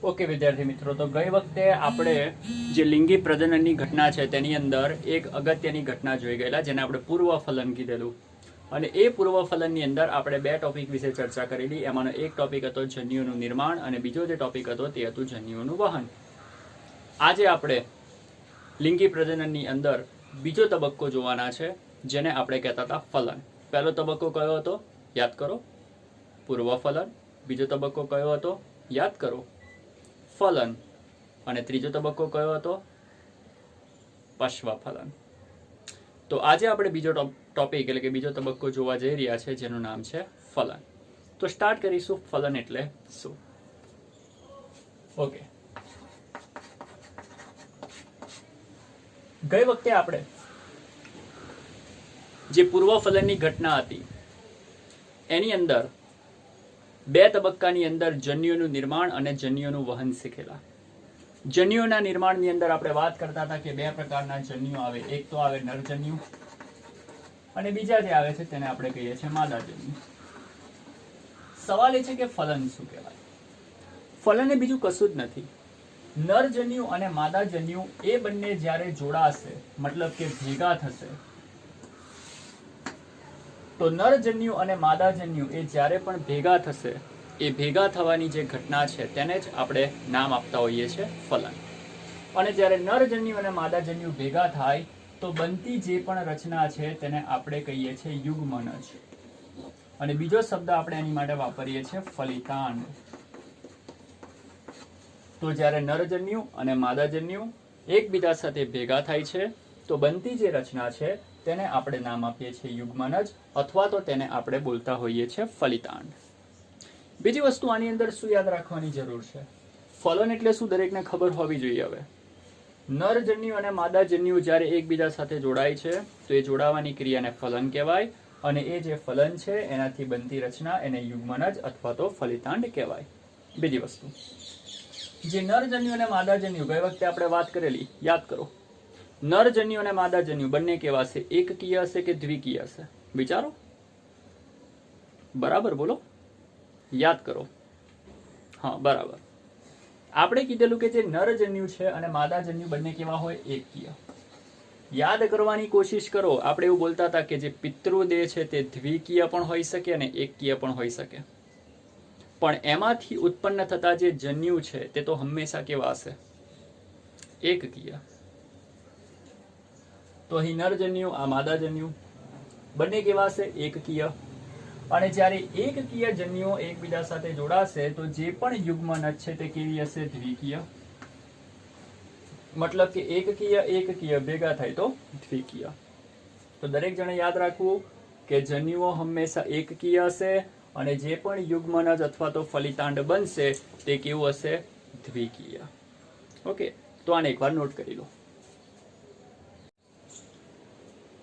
Okay વિદ્યાર્થી મિત્રો, તો ગઈ વખતે આપણે જે લિંગી પ્રજનનની ઘટના છે તેની અંદર એક અગત્યની ઘટના જોઈ ગયેલા, જેને આપણે પૂર્વફલન કીધેલું. અને એ પૂર્વફલનની અંદર આપણે બે ટોપિક વિશે ચર્ચા કરેલી. એમાંનો એક ટોપિક હતો જન્યુઓનું નિર્માણ અને બીજો જે ટોપિક હતો તે હતું જન્યુઓનું વહન. આજે આપણે લિંગી પ્રજનનની અંદર બીજો તબક્કો જોવાના છે, જેને આપણે કહેતા હતા ફલન. પહેલો તબક્કો કયો હતો? યાદ કરો, પૂર્વફલન. બીજો તબક્કો કયો હતો? યાદ કરો, ફલન. અને ત્રીજો તબક્કો કયો હતો? પશ્વફલન. તો આજે આપણે બીજો ટોપિક એટલે કે બીજો તબક્કો જોવા જઈ રહ્યા છે, જેનું નામ છે ફલન. તો સ્ટાર્ટ કરીશું. ફલન એટલે શું? ઓકે, ગઈ વખતે આપણે જે પૂર્વફલનની ઘટના હતી એની અંદર બે તબક્કાની અંદર જન્યુઓનું નિર્માણ અને જન્યુઓનું વહન શીખેલા. જન્યુઓના નિર્માણની અંદર આપણે વાત કરતા હતા કે બે પ્રકારના જન્યુ આવે. એક તો આવે નરજન્યુ અને બીજા જે આવે છે તેને આપણે કહીએ છીએ માદાજન્યુ. સવાલ એ છે કે ફલન શું કહેવાય? ફલન એ બીજું કશું જ નથી. નરજન્યુ અને માદાજન્યુ એ બંને જ્યારે જોડાશે, મતલબ કે ભેગા થશે, તો નરજન્યુ અને માદાજન્યુ એ જ્યારે પણ ભેગા થશે, એ ભેગા થવાની જે ઘટના છે તેને જ આપણે નામ આપતા હોઈએ છીએ ફલન. અને જ્યારે નરજન્યુ અને માદાજન્યુ ભેગા થાય તો બનતી જે પણ રચના છે તેને આપણે કહીએ છીએ યુગ્મનજ. અને બીજો શબ્દ આપણે એની માટે વાપરીએ છીએ ફલિતાંડ. તો જ્યારે નરજન્યુ અને માદાજન્યુ એકબીજા સાથે ભેગા થાય છે તો બનતી જે રચના છે તેને આપણે નામ આપીએ છીએ યુગ્મનજ, અથવા તો તેને આપણે બોલતા હોઈએ છીએ ફલિતાંડ. બીજી વસ્તુ આની અંદર શું યાદ રાખવાની જરૂર છે? ફલન એટલે શું દરેકને ખબર હોવી જોઈએ. હવે નરજન્યુ અને માદાજન્યુ જ્યારે એકબીજા સાથે જોડાય છે તો એ જોડાવાની ક્રિયાને ફલન કહેવાય, અને એ જે ફલન છે એનાથી બનતી રચના એને યુગ્મનજ અથવા તો ફલિતાંડ કહેવાય. બીજી વસ્તુ, જે નરજન્યુ અને માદાજન્યુ ગઈ વખતે આપણે વાત કરેલી, યાદ કરો. નરજન્યુ અને માદાજન્યુ બંને કેવા હશે? એકકીય હશે કે દ્વિકીય હશે? વિચારો, બરાબર બોલો, યાદ કરો. હા, બરાબર. આપણે કીધેલું કે જે નરજન્યુ છે અને માદાજન્યુ બંને કેવા હોય? એકકીય. યાદ કરવાની કોશિશ કરો. આપણે એવું બોલતા હતા કે જે પિતૃદેહ છે તે દ્વિકીય પણ હોઈ શકે અને એકકીય પણ હોઈ શકે, પણ એમાંથી ઉત્પન્ન થતા જે જન્યુ છે તે તો હંમેશા કેવા હશે? એકકીય. તો અહીં નરજન્યુ, આ માદાજન્યુ બંને કેવા હશે? એકકીય. અને જ્યારે એકકીય જન્યુઓ એકબીજા સાથે જોડાશે તો જે પણ યુગ્મનજ છે તે કેવી હશે? દ્વિકીય. મતલબ કે એકકીય એકકીય ભેગા થાય તો દ્વિકીય. તો દરેક જણે યાદ રાખવું કે જન્યુઓ હંમેશા એકકીય હશે અને જે પણ યુગ્મનજ અથવા તો ફલિતાંડ બનશે તે કેવું હશે? દ્વિકીય. ઓકે, તો આને એકવાર નોટ કરી લો.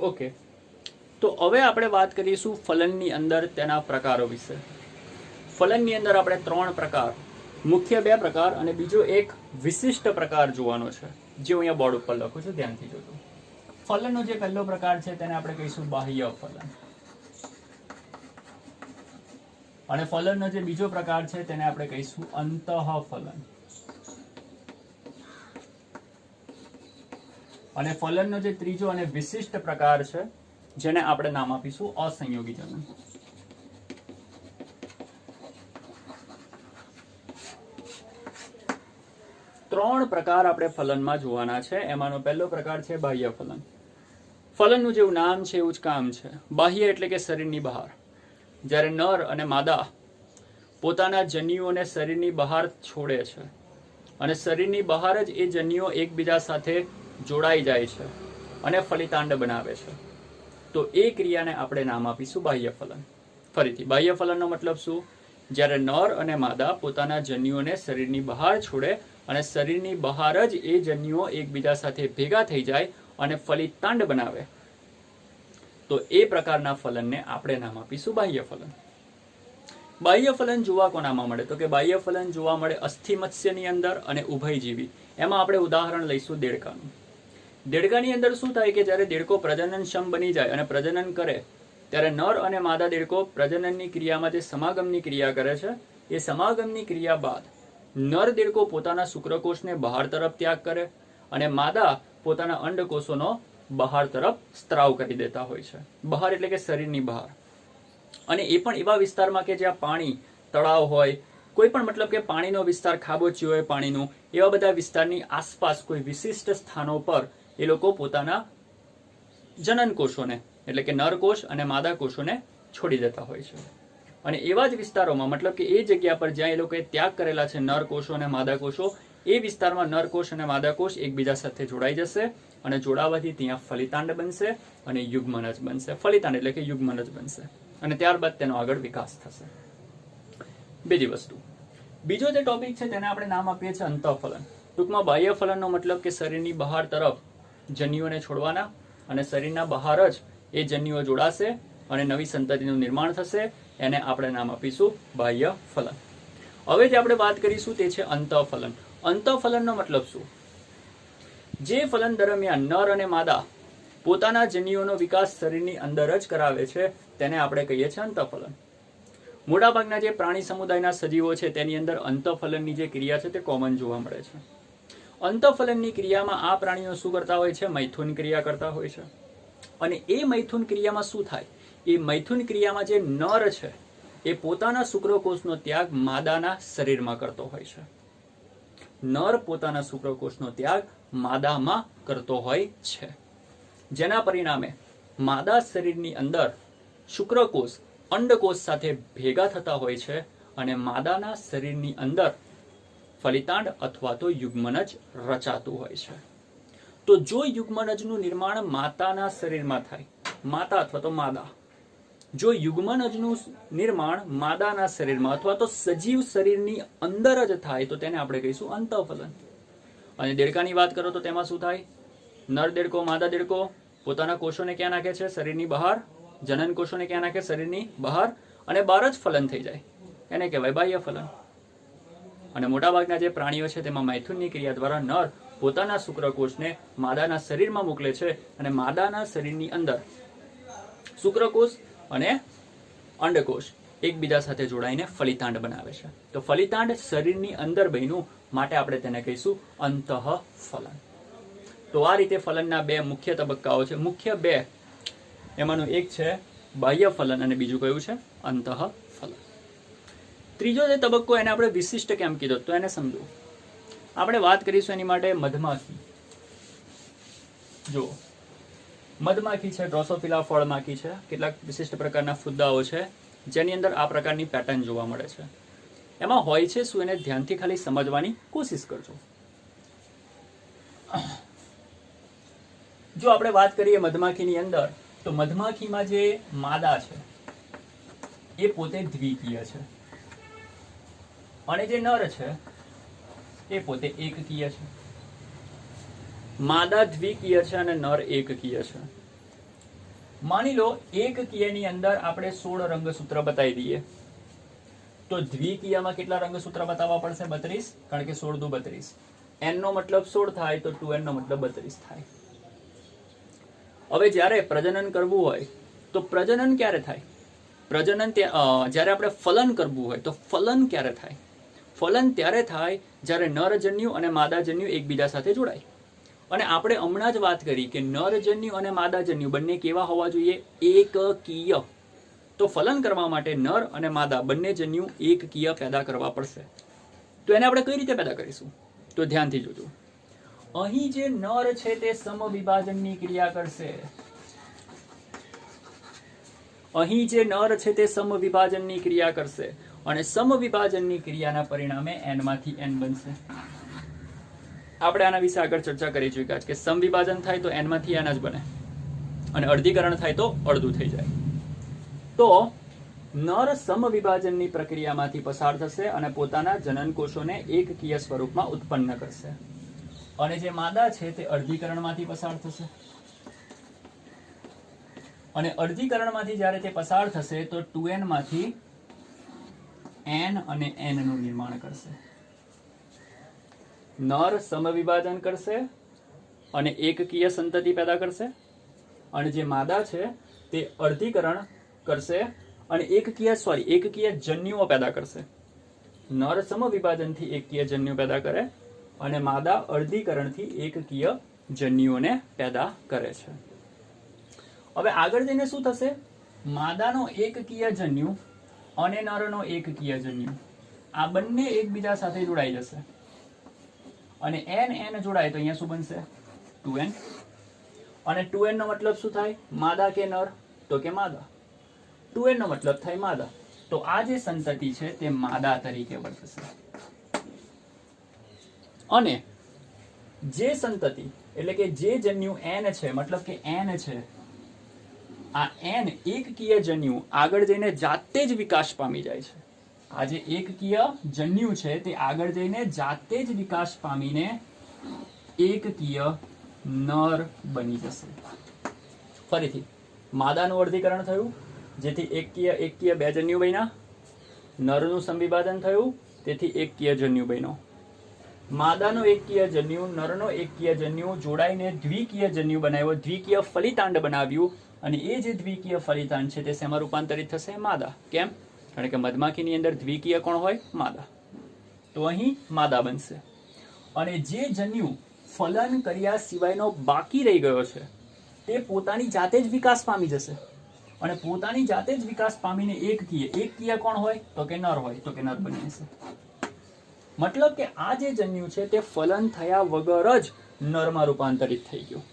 ઓકે, તો હવે આપણે વાત કરીશું ફલનની અંદર તેના પ્રકારો વિશે. ફલનની અંદર આપણે ત્રણ પ્રકાર, મુખ્ય બે પ્રકાર અને બીજો એક વિશિષ્ટ પ્રકાર જોવાનો છે, જે હું અહીંયા બોર્ડ ઉપર લખું છું, ધ્યાનથી જોજો. ફલનનો જે પહેલો પ્રકાર છે તેને આપણે કહીશું બાહ્ય ફલન, અને ફલનનો જે બીજો પ્રકાર છે તેને આપણે કહીશું અંતઃફલન, અને ફલનનો જે ત્રીજો અને વિશિષ્ટ પ્રકાર છે જેને આપણે નામ આપીશું અસંયોગી જનન. ત્રણ પ્રકાર આપણે ફલનમાં જોવાના છે. એમાંનો પહેલો પ્રકાર છે બાહ્ય ફલન. ફલનનું જેવું નામ છે એવું જ કામ છે. બાહ્ય એટલે કે શરીરની બહાર. જ્યારે નર અને માદા પોતાના જન્યુઓને શરીરની બહાર છોડે છે અને શરીરની બહાર જ એ જન્યુઓ એકબીજા સાથે જોડાઈ જાય છે અને ફલિતાંડ બનાવે છે, તો એ ક્રિયાને આપણે નામ આપીશું બાહ્ય ફલન. ફરીથી, બાહ્ય ફલનનો મતલબ શું? જ્યારે નર અને માદા પોતાના જન્યુઓને શરીરની બહાર છોડે અને શરીરની બહાર જ એ જન્યુઓ એકબીજા સાથે ભેગા થઈ જાય અને ફલિતાંડ બનાવે, તો એ પ્રકારના ફલનને આપણે નામ આપીશું બાહ્ય ફલન. બાહ્ય ફલન જોવા કોનામાં મળે? તો કે બાહ્ય ફલન જોવા મળે અસ્થિમત્સ્યની અંદર અને ઉભયજીવી. એમાં આપણે ઉદાહરણ લઈશું દેડકાનું. દેડકાની અંદર શું થાય કે જ્યારે દેડકો પ્રજનનક્ષમ બની જાય અને પ્રજનન કરે ત્યારે નર અને માદા દેડકો પ્રજનનની ક્રિયામાં જે સમાગમની ક્રિયા કરે છે, એ સમાગમની ક્રિયા બાદ નર દેડકો પોતાના શુક્રકોષને બહાર તરફ ત્યાગ કરે અને માદા પોતાના અંડકોષોનો બહાર તરફ સ્ત્રાવ કરી દેતા હોય છે. બહાર એટલે કે શરીરની બહાર, અને એ પણ એવા વિસ્તારમાં કે જ્યાં પાણી, તળાવ હોય, કોઈ પણ મતલબ કે પાણીનો વિસ્તાર ખાબોચિયું હોય પાણીનું, એવા બધા વિસ્તારની આસપાસ કોઈ વિશિષ્ટ સ્થાનો પર એ લોકો પોતાના જનન કોષોને એટલે કે નરકોષ અને માદા કોષોને છોડી દેતા હોય છે. અને એવા જ વિસ્તારોમાં મતલબ કે એ જગ્યા પર જ્યાં એ લોકોએ ત્યાગ કરેલા છે નર કોષો અને માદા કોષો, એ વિસ્તારમાં નરકોષ અને માદા કોષ એકબીજા સાથે જોડાઈ જશે અને જોડાવાથી ત્યાં ફલિતાંડ બનશે અને યુગ્મનજ બનશે. ફલિતાંડ એટલે કે યુગ્મનજ બનશે અને ત્યારબાદ તેનો આગળ વિકાસ થશે. બીજી વસ્તુ, બીજો જે ટોપિક છે તેને આપણે નામ આપીએ છીએ અંતઃફલન. ટૂંકમાં બાહ્ય ફલનનો મતલબ કે શરીરની બહાર તરફ જન્યુઓને છોડવાના અને શરીરના બહાર જ એ જન્યુઓ જોડાશે અને નવી સંતતિનું નિર્માણ થશે. એને આપણે નામ આપીશું બાહ્ય ફલન. હવે જે આપણે વાત કરીશું તે છે અંતઃફલન. અંતઃફલનનો મતલબ શું? જે ફલન દરમિયાન નર અને માદા પોતાના જન્યુઓનો વિકાસ શરીરની અંદર જ કરાવે છે તેને આપણે કહીએ છીએ અંતઃફલન. મોટાભાગના જે પ્રાણી સમુદાયના સજીવો છે તેની અંદર અંતઃફલનની જે ક્રિયા છે તે કોમન જોવા મળે છે. અંતઃફલનની ક્રિયામાં આ પ્રાણીઓ શું કરતા હોય છે? મૈથુન ક્રિયા કરતા હોય છે. અને એ મૈથુન ક્રિયામાં શું થાય? એ મૈથુન ક્રિયામાં જે નર છે એ પોતાના શુક્રકોષનો ત્યાગ માદાના શરીરમાં કરતો હોય છે. નર પોતાના શુક્રકોષનો ત્યાગ માદામાં કરતો હોય છે, જેના પરિણામે માદા શરીરની અંદર શુક્રકોષ અંડકોષ સાથે ભેગા થતા હોય છે અને માદાના શરીરની અંદર ફલિતાંડ અથવા તો યુગ્મનજ રચાતું હોય છે. તો જો યુગ્મનજનું નિર્માણ માતાના શરીરમાં થાય, માતા અથવા તો માદા, જો યુગ્મનજનું નિર્માણ માદાના શરીરમાં અથવા તો સજીવ શરીરની અંદર જ થાય તો તેને આપણે કહીશું અંતઃફલન. અને દેડકાની વાત કરો તો તેમાં શું થાય? નર દેડકો, માદા દેડકો પોતાના કોષોને ક્યાં નાખે છે? શરીરની બહાર. જનન કોષોને ક્યાં નાખે? શરીરની બહાર. અને બહાર જ ફલન થઈ જાય, એને કહેવાય બાહ્ય ફલન. અને મોટાભાગના જે પ્રાણીઓ છે તેમાં મૈથુનની ક્રિયા દ્વારા નર પોતાના શુક્રકોષને માદાના શરીરમાં મોકલે છે અને માદાના શરીરની અંદર શુક્રકોષ અને અંડકોષ એકબીજા સાથે જોડાઈને ફલિતાંડ બનાવે છે. તો ફલિતાંડ શરીરની અંદર બન્યું માટે આપણે તેને કહીશું અંતઃફલન. તો આ રીતે ફલનના બે મુખ્ય તબક્કાઓ છે. મુખ્ય બે એમાંનું એક છે બાહ્ય ફલન અને બીજું કયું છે? અંતઃફલન. ત્રીજો જે તબક્કો એને આપણે વિશિષ્ટ કેમ કીધો તો એને સમજો. આપણે વાત કરીશું એની માટે મધમાખી. જો મધમાખી છે, ડ્રોસોફિલા ફળમાખી છે, કેટલાક વિશિષ્ટ પ્રકારના ફુદ્દાઓ છે જેની અંદર આ પ્રકારની પેટર્ન જોવા મળે છે. એમાં હોય છે શું એને ધ્યાનથી ખાલી સમજવાની કોશિશ કરજો. જો આપણે વાત કરીએ મધમાખીની અંદર તો મધમાખીમાં જે માદા છે એ પોતે દ્વિકીય છે અને જે નર છે એ પોતે એકકીય છે. માદા દ્વિકીય છે અને નર એકકીય છે. માની લો એકકીયની અંદર આપણે 16 રંગસૂત્ર બતાવી દઈએ તો દ્વિકીયમાં કેટલા રંગસૂત્ર બતાવવા પડશે? 32, કારણ કે 16 દુ 32. n નો મતલબ 16 થાય તો 2n નો મતલબ 32 થાય. હવે જ્યારે પ્રજનન કરવું હોય તો પ્રજનન ક્યારે થાય? પ્રજનન જ્યારે આપણે ફલન કરવું હોય તો ફલન ક્યારે થાય? ફલન ત્યારે થાય જ્યારે નરજન્યુ અને માદાજન્યુ એકબીજા સાથે જોડાય. અને આપણે હમણાં જ વાત કરી કે નરજન્યુ અને માદાજન્યુ બંને કેવા હોવા જોઈએ? એકકીય. તો ફલન કરવા માટે નર અને માદા બંને જન્યુ એકકીય પેદા કરવા પડશે. તો એને આપણે કઈ રીતે પેદા કરીશું? તો ધ્યાનથી જોજો. અહીં જે નર છે તે સમવિભાજનની ક્રિયા કરશે. અહીં જે નર છે તે સમવિભાજનની ક્રિયા કરશે અને સમવિભાજનની ક્રિયાના પરિણામે n માંથી n બનશે. આપણે આના વિશે આગળ ચર્ચા કરી ચૂક્યા છે કે સમવિભાજન થાય તો n માંથી n જ બને અને અર્ધીકરણ થાય તો અડધું થઈ જાય. તો નર સમવિભાજનની પ્રક્રિયામાંથી પસાર થશે અને પોતાના જનન કોષોને એકકીય સ્વરૂપમાં ઉત્પન્ન કરશે. અને જે માદા છે તે અર્ધીકરણમાંથી પસાર થશે અને અર્ધીકરણમાંથી જ્યારે તે પસાર થશે તો 2n માંથી n અને n નું નિર્માણ કરશે. નર સમવિભાજન કરશે અને એકકીય સંતતિ પેદા કરશે અને જે માદા છે તે અર્ધીકરણ કરશે અને એકકીય જન્યુઓ પેદા કરશે. નર સમવિભાજનથી એકકીય જન્યુ પેદા કરે અને માદા અર્ધીકરણથી એકકીય જન્યુઓને પેદા કરે છે. હવે આગળ જઈને શું થશે? માદાનો એકકીય જન્યુ અને નરનો એકકીય જન્યુ આ બંને એકબીજા સાથે જોડાઈ જશે અને n જોડાય તો અહીંયા શું બનશે? 2n. અને 2n નો મતલબ શું થાય? માદા કે નર? તો કે માદા. 2n નો મતલબ થાય માદા. તો આ જે સંતતિ છે તે માદા તરીકે વર્તશે. અને જે સંતતિ એટલે કે જે જન્યુ n છે, મતલબ કે n છે, આ n એકકીય જન્યુ આગળ જઈને જાતે જ વિકાસ પામી જાય છે. આ જે એકકીય જન્યુ છે તે આગળ જઈને જાતે જ વિકાસ પામીને એકકીય નર બની જશે. ફરીથી માદાનું અર્ધીકરણ થયું જેથી એકકીય બે જન્યુ બન્યા. નરનું સંવિભાજન થયું તેથી એકકીય જન્યુ બન્યો. માદાનો એકકીય જન્યુ નરનો એકકીય જન્યુ જોડાઈને દ્વિકીય જન્યુ બનાવ્યો, દ્વિકીય ફલિતાંડ બનાવ્યું અને એ જે દ્વિકીય ફલિતાંડ છે તે શેમાં રૂપાંતરિત થશે? માદા. કેમ? કારણ કે મધમાખીની અંદર દ્વિકીય કોણ હોય? માદા. તો અહીં માદા બનશે. અને જે જન્યુ ફલન કર્યા સિવાયનો બાકી રહી ગયો છે તે પોતાની જાતે જ વિકાસ પામી જશે અને પોતાની જાતે જ વિકાસ પામીને એકકીય કોણ હોય? તો કે નર હોય. તો કે નર બની જશે. મતલબ કે આ જે જન્યુ છે તે ફલન થયા વગર જ નરમાં રૂપાંતરિત થઈ ગયું.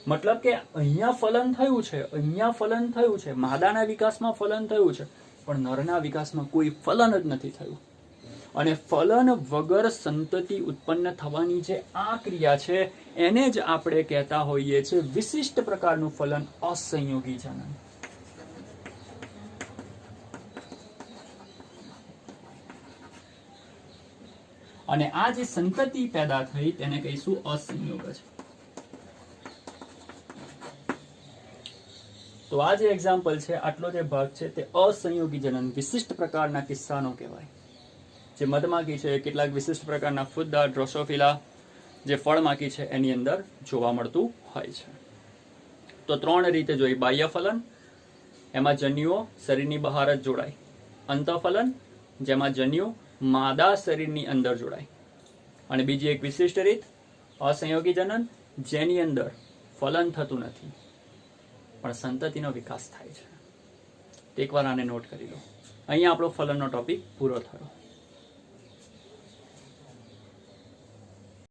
મતલબ કે અહીંયા ફલન થયું છે, અહીંયા ફલન થયું છે, માદાના વિકાસમાં ફલન થયું છે, પણ નરના વિકાસમાં કોઈ ફલન જ નથી થયું. અને ફલન વગર સંતતિ ઉત્પન્ન થવાની જે આ ક્રિયા છે એને જ આપણે કહેતા હોઈએ છીએ વિશિષ્ટ પ્રકારનું ફલન, અસંયોગી જનન. અને આ જે સંતતિ પેદા થઈ તેને કહીશું અસંયોગ છે. તો આ જે એક્ઝામ્પલ છે, આટલો જે ભાગ છે તે અસંયોગી જનન વિશિષ્ટ પ્રકારના કિસ્સાનો કહેવાય. જે મધમાખી છે કેટલાક વિશિષ્ટ પ્રકારના ફૂદદાર ડ્રોસોફિલા જે ફળમાખી છે એની અંદર જોવા મળતું હોય છે. તો 3 રીતે જોઈ. બાહ્ય ફલન, એમાં જન્યુઓ શરીરની બહાર જ જોડાય. અંતઃફલન, જેમાં જન્યુ માદા શરીરની અંદર જોડાય. અને બીજી એક વિશિષ્ટ રીત અસંયોગી જનન, જેની અંદર ફલન થતું નથી પણ સંતતિનો વિકાસ થાય છે. એકવાર આને નોટ કરી લો. અહીંયા આપણો ફલનનો ટોપિક પૂરો થયો.